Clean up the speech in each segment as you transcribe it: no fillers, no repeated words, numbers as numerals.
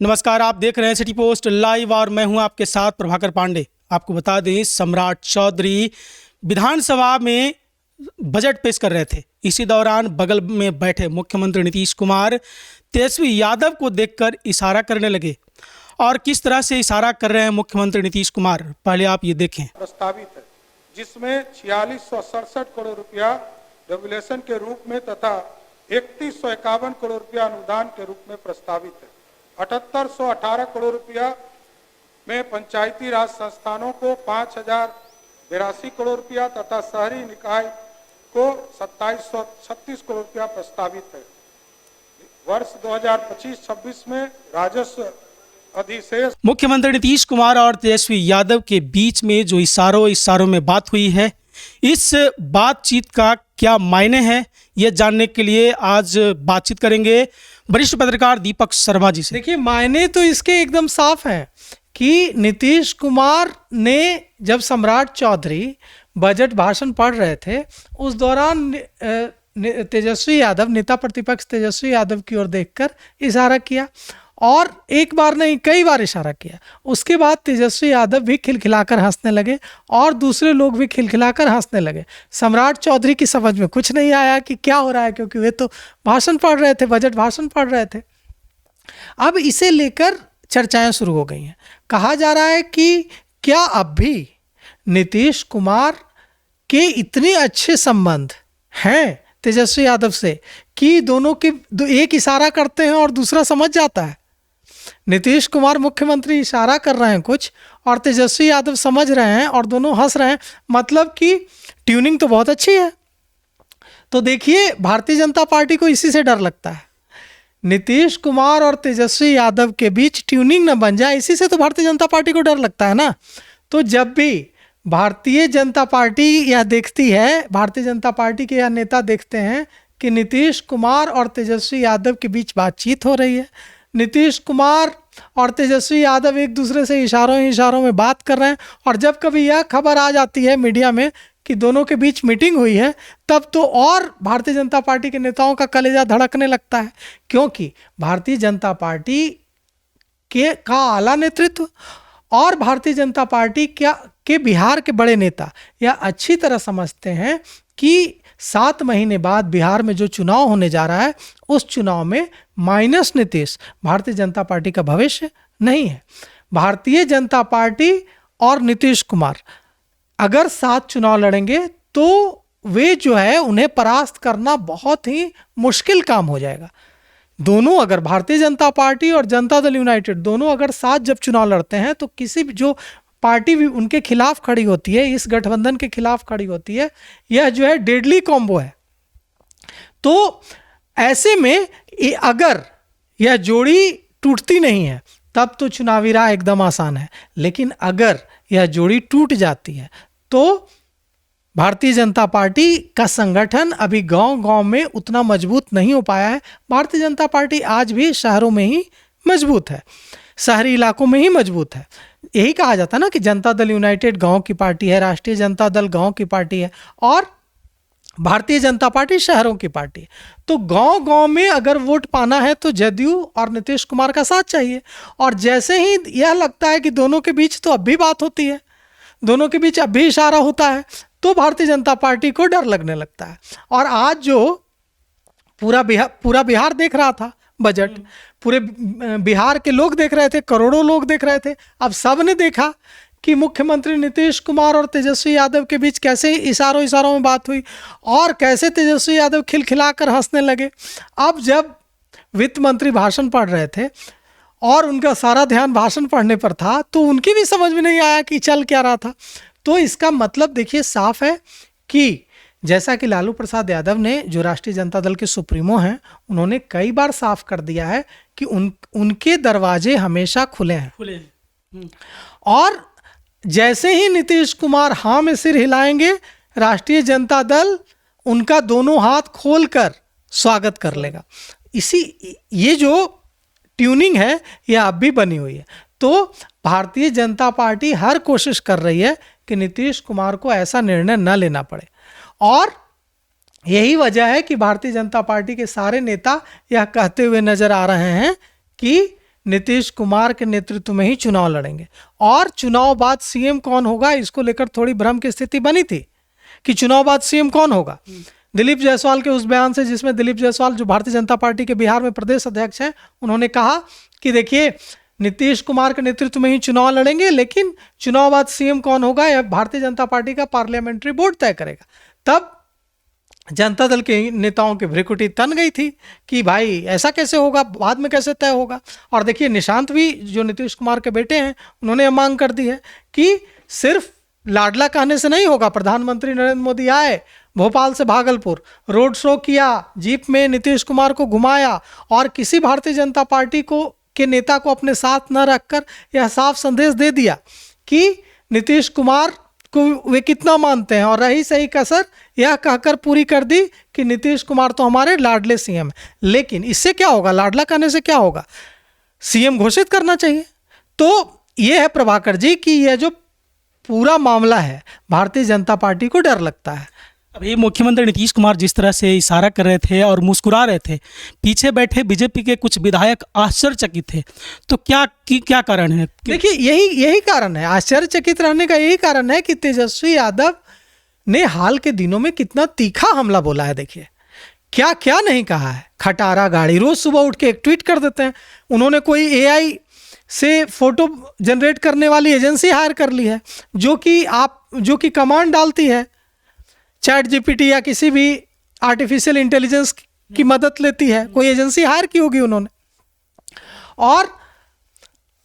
नमस्कार, आप देख रहे हैं सिटी पोस्ट लाइव और मैं हूं आपके साथ प्रभाकर पांडे। आपको बता दें, सम्राट चौधरी विधानसभा में बजट पेश कर रहे थे। इसी दौरान बगल में बैठे मुख्यमंत्री नीतीश कुमार तेजस्वी यादव को देखकर इशारा करने लगे। और किस तरह से इशारा कर रहे हैं मुख्यमंत्री नीतीश कुमार, पहले आप ये देखें। प्रस्तावित है जिसमें 4667 करोड़ रुपया रेगुलेशन के रूप में तथा 3151 करोड़ रुपया अनुदान के रूप में प्रस्तावित है। 7818 करोड़ रुपया में पंचायती राज संस्थानों को 5082 करोड़ रुपया तथा शहरी निकाय को 2736 करोड़ रुपया प्रस्तावित है। वर्ष 2025-26 में राजस्व अधिशेष। मुख्यमंत्री नीतीश कुमार और तेजस्वी यादव के बीच में जो इशारों में बात हुई है, इस बातचीत का क्या मायने हैं, ये जानने के लिए आज बातचीत करेंगे वरिष्ठ पत्रकार दीपक शर्मा जी से। देखिए, मायने तो इसके एकदम साफ हैं कि नीतीश कुमार ने जब सम्राट चौधरी बजट भाषण पढ़ रहे थे, उस दौरान तेजस्वी यादव, नेता प्रतिपक्ष तेजस्वी यादव की ओर देखकर इशारा किया और एक बार नहीं कई बार इशारा किया। उसके बाद तेजस्वी यादव भी खिलखिलाकर हंसने लगे और दूसरे लोग भी खिलखिलाकर हंसने लगे। सम्राट चौधरी की समझ में कुछ नहीं आया कि क्या हो रहा है, क्योंकि वे तो भाषण पढ़ रहे थे, बजट भाषण पढ़ रहे थे। अब इसे लेकर चर्चाएं शुरू हो गई हैं। कहा जा रहा है कि क्या अब भी नीतीश कुमार के इतने अच्छे संबंध हैं तेजस्वी यादव से कि दोनों के एक इशारा करते हैं और दूसरा समझ जाता है। नीतीश कुमार मुख्यमंत्री इशारा कर रहे हैं कुछ और तेजस्वी यादव समझ रहे हैं और दोनों हंस रहे हैं, मतलब कि ट्यूनिंग तो बहुत अच्छी है। तो देखिए, भारतीय जनता पार्टी को इसी से डर लगता है। नीतीश कुमार और तेजस्वी यादव के बीच ट्यूनिंग न बन जाए, इसी से तो भारतीय जनता पार्टी को डर लगता है ना। तो जब भी भारतीय जनता पार्टी यह देखती है, भारतीय जनता पार्टी के यह नेता देखते हैं कि नीतीश कुमार और तेजस्वी यादव के बीच बातचीत हो रही है, नीतीश कुमार और तेजस्वी यादव एक दूसरे से इशारों में बात कर रहे हैं, और जब कभी यह खबर आ जाती है मीडिया में कि दोनों के बीच मीटिंग हुई है, तब तो और भारतीय जनता पार्टी के नेताओं का कलेजा धड़कने लगता है। क्योंकि भारतीय जनता पार्टी का आला नेतृत्व और भारतीय जनता पार्टी के बिहार के बड़े नेता यह अच्छी तरह समझते हैं कि 7 महीने बाद बिहार में जो चुनाव होने जा रहा है, उस चुनाव में माइनस नीतीश भारतीय जनता पार्टी का भविष्य नहीं है। भारतीय जनता पार्टी और नीतीश कुमार अगर साथ चुनाव लड़ेंगे तो वे जो है उन्हें परास्त करना बहुत ही मुश्किल काम हो जाएगा। दोनों अगर भारतीय जनता पार्टी और जनता दल यूनाइटेड दोनों अगर साथ जब चुनाव लड़ते हैं, तो किसी भी जो पार्टी भी उनके खिलाफ खड़ी होती है, इस गठबंधन के खिलाफ खड़ी होती है, यह जो है डेडली कॉम्बो है। तो ऐसे में अगर यह जोड़ी टूटती नहीं है, तब तो चुनावी राह एकदम आसान है। लेकिन अगर यह जोड़ी टूट जाती है तो भारतीय जनता पार्टी का संगठन अभी गांव-गांव में उतना मजबूत नहीं हो पाया है। भारतीय जनता पार्टी आज भी शहरों में ही मजबूत है, शहरी इलाकों में ही मजबूत है। यही कहा जाता है ना कि जनता दल यूनाइटेड गांव की पार्टी है, राष्ट्रीय जनता दल गांव की पार्टी है और भारतीय जनता पार्टी शहरों की पार्टी है। तो गांव-गांव में अगर वोट पाना है तो जदयू और नीतीश कुमार का साथ चाहिए। और जैसे ही यह लगता है कि दोनों के बीच तो अब भी बात होती है, दोनों के बीच अब भी इशारा होता है, तो भारतीय जनता पार्टी को डर लगने लगता है। और आज जो पूरा बिहार देख रहा था बजट, पूरे बिहार के लोग देख रहे थे, करोड़ों लोग देख रहे थे। अब सब ने देखा कि मुख्यमंत्री नीतीश कुमार और तेजस्वी यादव के बीच कैसे इशारों में बात हुई और कैसे तेजस्वी यादव खिलखिलाकर हंसने लगे। अब जब वित्त मंत्री भाषण पढ़ रहे थे और उनका सारा ध्यान भाषण पढ़ने पर था, तो उनकी भी समझ में नहीं आया कि चल क्या रहा था। तो इसका मतलब देखिए साफ है कि जैसा कि लालू प्रसाद यादव ने, जो राष्ट्रीय जनता दल के सुप्रीमो हैं, उन्होंने कई बार साफ कर दिया है कि उनके दरवाजे हमेशा खुले हैं। और जैसे ही नीतीश कुमार हाँ में सिर हिलाएंगे, राष्ट्रीय जनता दल उनका दोनों हाथ खोलकर स्वागत कर लेगा। ये जो ट्यूनिंग है यह अब भी बनी हुई है। तो भारतीय जनता पार्टी हर कोशिश कर रही है कि नीतीश कुमार को ऐसा निर्णय न लेना पड़े, और यही वजह है कि भारतीय जनता पार्टी के सारे नेता यह कहते हुए नजर आ रहे हैं कि नीतीश कुमार के नेतृत्व में ही चुनाव लड़ेंगे। और चुनाव बाद सीएम कौन होगा, इसको लेकर थोड़ी भ्रम की स्थिति बनी थी कि चुनाव बाद सीएम कौन होगा। दिलीप जायसवाल के उस बयान से, जिसमें दिलीप जायसवाल जो भारतीय जनता पार्टी के बिहार में प्रदेश अध्यक्ष हैं, उन्होंने कहा कि देखिए नीतीश कुमार के नेतृत्व में ही चुनाव लड़ेंगे, लेकिन चुनाव बाद सीएम कौन होगा यह भारतीय जनता पार्टी का पार्लियामेंट्री बोर्ड तय करेगा। तब जनता दल के नेताओं की भ्रिकुटी तन गई थी कि भाई ऐसा कैसे होगा, बाद में कैसे तय होगा। और देखिए निशांत भी जो नीतीश कुमार के बेटे हैं, उन्होंने यह मांग कर दी है कि सिर्फ लाडला कहने से नहीं होगा। प्रधानमंत्री नरेंद्र मोदी आए, भोपाल से भागलपुर रोड शो किया, जीप में नीतीश कुमार को घुमाया और किसी भारतीय जनता पार्टी के नेता को अपने साथ न रखकर यह साफ संदेश दे दिया कि नीतीश कुमार को वे कितना मानते हैं, और रही सही कसर यह कहकर पूरी कर दी कि नीतीश कुमार तो हमारे लाडले सीएम हैं। लेकिन इससे क्या होगा, लाडला कहने से क्या होगा, सीएम घोषित करना चाहिए। तो ये है प्रभाकर जी कि यह जो पूरा मामला है, भारतीय जनता पार्टी को डर लगता है। अभी मुख्यमंत्री नीतीश कुमार जिस तरह से इशारा कर रहे थे और मुस्कुरा रहे थे, पीछे बैठे बीजेपी के कुछ विधायक आश्चर्यचकित थे। तो क्या कारण है? देखिए यही कारण है, आश्चर्यचकित रहने का यही कारण है कि तेजस्वी यादव ने हाल के दिनों में कितना तीखा हमला बोला है। देखिए क्या क्या नहीं कहा है। खटारा गाड़ी, रोज सुबह उठ के एक ट्वीट कर देते हैं। उन्होंने कोई एआई से फोटो जनरेट करने वाली एजेंसी हायर कर ली है, जो कि कमांड डालती है, चैट जीपीटी या किसी भी आर्टिफिशियल इंटेलिजेंस की मदद लेती है। कोई एजेंसी हायर की होगी उन्होंने, और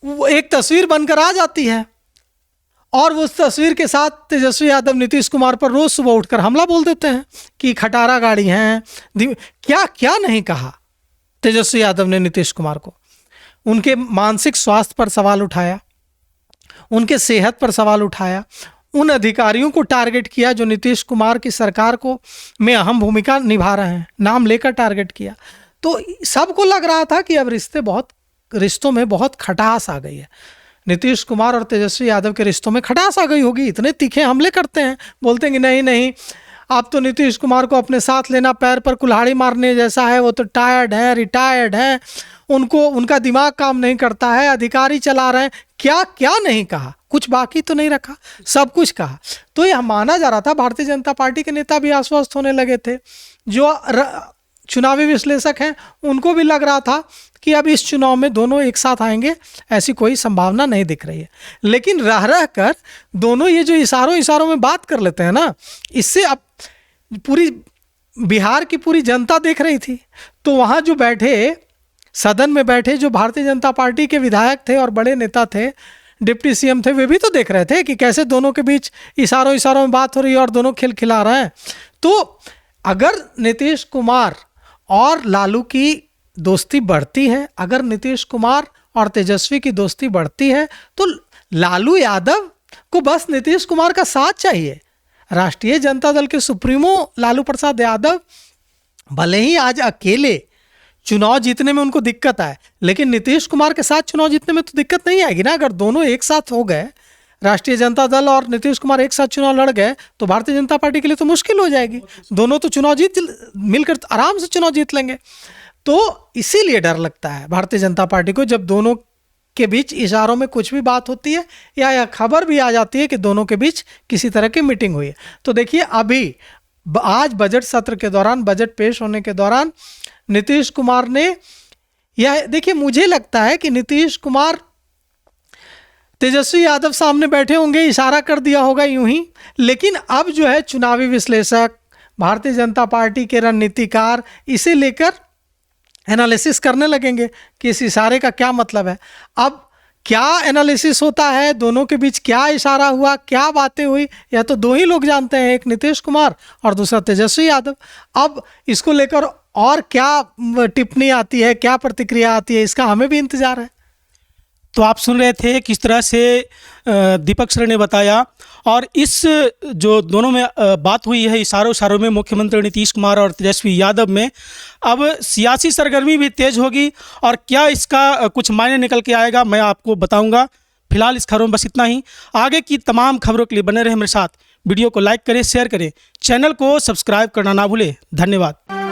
वो एक तस्वीर बनकर आ जाती है, और वो उस तस्वीर के साथ तेजस्वी यादव नीतीश कुमार पर रोज सुबह उठकर हमला बोल देते हैं कि खटारा गाड़ी हैं। क्या क्या नहीं कहा तेजस्वी यादव ने नीतीश कुमार को। उनके मानसिक स्वास्थ्य पर सवाल उठाया, उनके सेहत पर सवाल उठाया, उन अधिकारियों को टारगेट किया जो नीतीश कुमार की सरकार को में अहम भूमिका निभा रहे हैं, नाम लेकर टारगेट किया। तो सबको लग रहा था कि अब रिश्तों में बहुत खटास आ गई है। नीतीश कुमार और तेजस्वी यादव के रिश्तों में खटास आ गई होगी, इतने तीखे हमले करते हैं, बोलते हैं कि नहीं नहीं आप तो नीतीश कुमार को अपने साथ लेना पैर पर कुल्हाड़ी मारने जैसा है, वो तो टायर्ड है, रिटायर्ड है, उनका दिमाग काम नहीं करता है, अधिकारी चला रहे हैं। क्या क्या नहीं कहा, कुछ बाकी तो नहीं रखा, सब कुछ कहा। तो यह माना जा रहा था, भारतीय जनता पार्टी के नेता भी आश्वस्त होने लगे थे, जो चुनावी विश्लेषक हैं उनको भी लग रहा था कि अब इस चुनाव में दोनों एक साथ आएंगे, ऐसी कोई संभावना नहीं दिख रही है। लेकिन रह कर दोनों ये जो इशारों में बात कर लेते हैं ना, इससे अब पूरी बिहार की पूरी जनता देख रही थी। तो वहाँ जो बैठे, सदन में बैठे जो भारतीय जनता पार्टी के विधायक थे और बड़े नेता थे, डिप्टी सीएम थे, वे भी तो देख रहे थे कि कैसे दोनों के बीच इशारों में बात हो रही है और दोनों खिलखिला रहे हैं। तो अगर नीतीश कुमार और लालू की दोस्ती बढ़ती है, अगर नीतीश कुमार और तेजस्वी की दोस्ती बढ़ती है, तो लालू यादव को बस नीतीश कुमार का साथ चाहिए। राष्ट्रीय जनता दल के सुप्रीमो लालू प्रसाद यादव भले ही आज अकेले चुनाव जीतने में उनको दिक्कत आए, लेकिन नीतीश कुमार के साथ चुनाव जीतने में तो दिक्कत नहीं आएगी ना। अगर दोनों एक साथ हो गए, राष्ट्रीय जनता दल और नीतीश कुमार एक साथ चुनाव लड़ गए, तो भारतीय जनता पार्टी के लिए तो मुश्किल हो जाएगी। दोनों तो मिलकर आराम से चुनाव जीत लेंगे। तो इसीलिए डर लगता है भारतीय जनता पार्टी को, जब दोनों के बीच इशारों में कुछ भी बात होती है या खबर भी आ जाती है कि दोनों के बीच किसी तरह की मीटिंग हुई है। तो देखिए अभी आज बजट सत्र के दौरान, बजट पेश होने के दौरान नीतीश कुमार ने यह, देखिए मुझे लगता है कि नीतीश कुमार तेजस्वी यादव सामने बैठे होंगे, इशारा कर दिया होगा यूं ही, लेकिन अब जो है चुनावी विश्लेषक, भारतीय जनता पार्टी के रणनीतिकार इसे लेकर एनालिसिस करने लगेंगे कि इस इशारे का क्या मतलब है। अब क्या एनालिसिस होता है, दोनों के बीच क्या इशारा हुआ, क्या बातें हुई, यह तो दो ही लोग जानते हैं, एक नीतीश कुमार और दूसरा तेजस्वी यादव। अब इसको लेकर और क्या टिप्पणी आती है, क्या प्रतिक्रिया आती है, इसका हमें भी इंतजार है। तो आप सुन रहे थे किस तरह से दीपक सर ने बताया, और इस जो दोनों में बात हुई है इशारों में, मुख्यमंत्री नीतीश कुमार और तेजस्वी यादव में, अब सियासी सरगर्मी भी तेज होगी, और क्या इसका कुछ मायने निकल के आएगा मैं आपको बताऊंगा। फिलहाल इस खबरों में बस इतना ही। आगे की तमाम खबरों के लिए बने रहे मेरे साथ। वीडियो को लाइक करें, शेयर करें, चैनल को सब्सक्राइब करना ना भूलें। धन्यवाद।